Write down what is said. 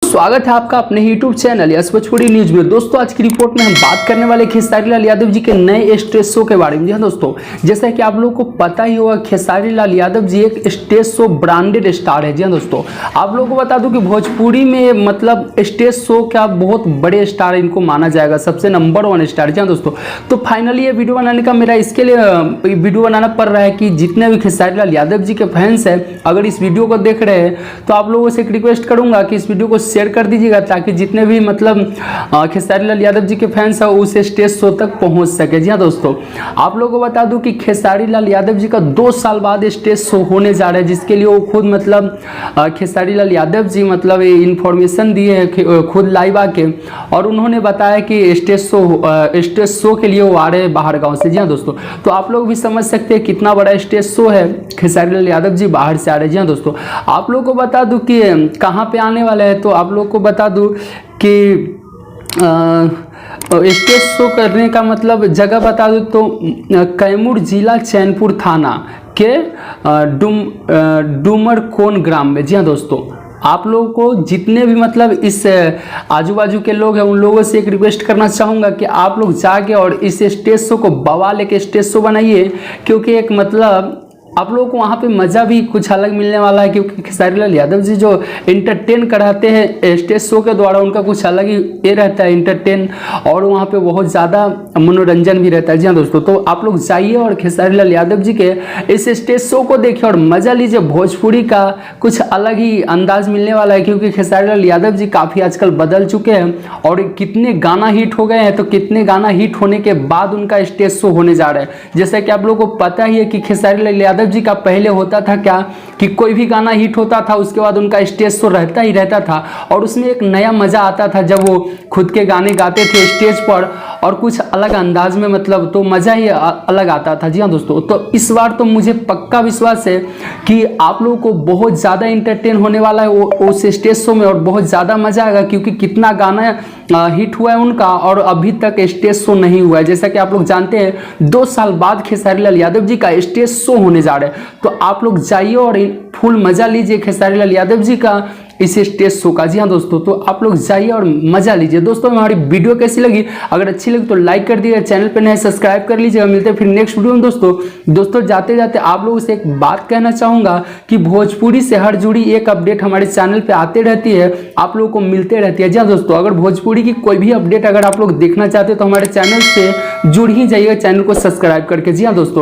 स्वागत है आपका अपने YouTube channel yes Bhojpuri news में। दोस्तों आज की रिपोर्ट में हम बात करने वाले खेसारी लाल यादव जी के नए स्टेज शो के बारे में। जी हाँ दोस्तों, जैसा कि आप लोगों को पता ही होगा, खेसारी लाल यादव जी एक स्टेज शो ब्रांडेड स्टार है। जी हाँ दोस्तों, आप लोगों को बता दूं कि भोजपुरी में मतलब स्टेज शो का बहुत बड़े स्टार इनको माना जाएगा, सबसे नंबर 1 स्टार। जी हाँ दोस्तों, तो फाइनली ये वीडियो बनाने का मेरा इसके लिए वीडियो बनाना पड़ रहा है कि जितने भी खेसारी लाल यादव जी के फैंस हैं, अगर इस वीडियो को देख रहे हैं तो आप लोगों से एक रिक्वेस्ट करूंगा कि इस वीडियो को शेयर कर दीजिएगा, ताकि जितने भी मतलब खेसारी लाल यादव जी के फैंस हैं उस स्टेज शो तक पहुंच सके। जी हाँ दोस्तों, आप लोगों को बता दूं कि खेसारी लाल यादव जी का 2 साल बाद स्टेज शो होने जा रहा है, जिसके लिए वो खुद मतलब खेसारी लाल यादव जी मतलब इंफॉर्मेशन दिए है खुद लाइव आके, और उन्होंने बताया कि स्टेज शो के लिए वो आ रहे हैं बाहर गाँव से। जी हाँ दोस्तों, तो आप लोग भी समझ सकते हैं कितना बड़ा स्टेज शो है, खेसारी लाल यादव जी बाहर से आ रहे हैं। जी हाँ दोस्तों, आप लोगों को बता दूं कि कहाँ पे आने वाला है, तो आप लोग को बता दूं कि स्टेज शो करने का मतलब जगह बता दूं तो कैमूर जिला चैनपुर थाना के डूमरकोन ग्राम में। जी हाँ दोस्तों, आप लोगों को जितने भी मतलब इस आजू बाजू के लोग हैं उन लोगों से एक रिक्वेस्ट करना चाहूँगा कि आप लोग जाके और इस स्टेज शो को बवाल एक स्टेज शो बनाइए, क्योंकि एक मतलब आप लोगों को वहाँ पे मज़ा भी कुछ अलग मिलने वाला है। क्योंकि खेसारी लाल यादव जी जो इंटरटेन कराते हैं स्टेज शो के द्वारा, उनका कुछ अलग ही ये रहता है इंटरटेन, और वहाँ पे बहुत ज़्यादा मनोरंजन भी रहता है। जी हाँ दोस्तों, तो आप लोग जाइए और खेसारी लाल यादव जी के इस स्टेज शो को देखिए और मज़ा लीजिए। भोजपुरी का कुछ अलग ही अंदाज मिलने वाला है, क्योंकि खेसारी लाल यादव जी काफ़ी आजकल बदल चुके हैं और कितने गाना हिट हो गए हैं, तो कितने गाना हिट होने के बाद उनका स्टेज शो होने जा रहा है। जैसा कि आप लोगों को पता ही है कि खेसारी लाल यादव जी का पहले होता था क्या कि कोई भी गाना हिट होता था उसके बाद उनका स्टेज शो रहता ही रहता था, और उसमें एक नया मजा आता था जब वो खुद के गाने गाते थे स्टेज पर, और कुछ अलग अंदाज में मतलब तो मजा ही अलग आता था। जी हाँ दोस्तों, तो इस बार तो मुझे पक्का विश्वास है कि आप लोगों को बहुत ज़्यादा इंटरटेन होने वाला है उस स्टेज शो में, और बहुत ज़्यादा मजा आएगा, क्योंकि कितना गाना हिट हुआ है उनका और अभी तक स्टेज शो नहीं हुआ है। जैसा कि आप लोग जानते हैं 2 साल बाद खेसारी लाल यादव जी का स्टेज शो होने जा रहा है, तो आप लोग जाइए और फुल मजा लीजिए खेसारी लाल यादव जी का इस स्टेज शो का। जी हाँ दोस्तों, तो आप लोग जाइए और मजा लीजिए। दोस्तों हमारी वीडियो कैसी लगी, अगर अच्छी लगी तो लाइक कर दीजिए, चैनल पर नए सब्सक्राइब कर लीजिएगा। मिलते हैं फिर नेक्स्ट वीडियो में। दोस्तों जाते जाते आप लोगों से एक बात कहना चाहूँगा कि भोजपुरी से हर जुड़ी एक अपडेट हमारे चैनल पर आते रहती है, आप लोगों को मिलते रहती है। जी हाँ दोस्तों, अगर भोजपुरी की कोई भी अपडेट अगर आप लोग देखना चाहते हैं तो हमारे चैनल से जुड़ ही जाइएगा, चैनल को सब्सक्राइब करके। जी हाँ दोस्तों।